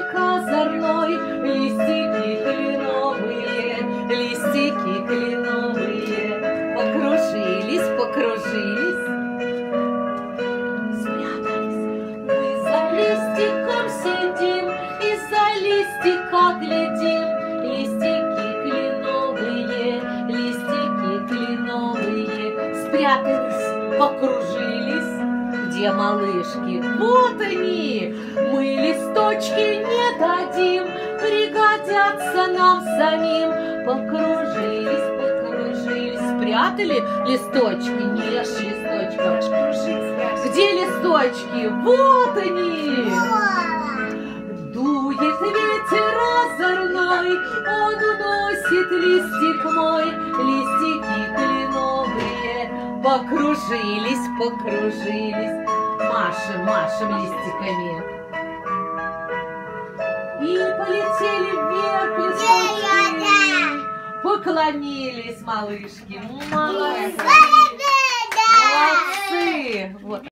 листик озорной, листики кленовые, листики кленовые. Покружились, покружились, спрятались. Мы за листиком сидим и за листика глядим. Листики кленовые, листики кленовые. Спрятались, покружились. Где малышки? Вот они! Мы листочки не дадим, пригодятся нам самим. Покружились, покружились. Спрятали листочки? Нет листочков. Где листочки? Вот они! Дует ветер озорной, он уносит листик мой. Листики кленовые покружились, покружились. Машем, машем листиками. И полетели вверх листочки. Поклонились малышки. Молодцы! Молодцы! Вот.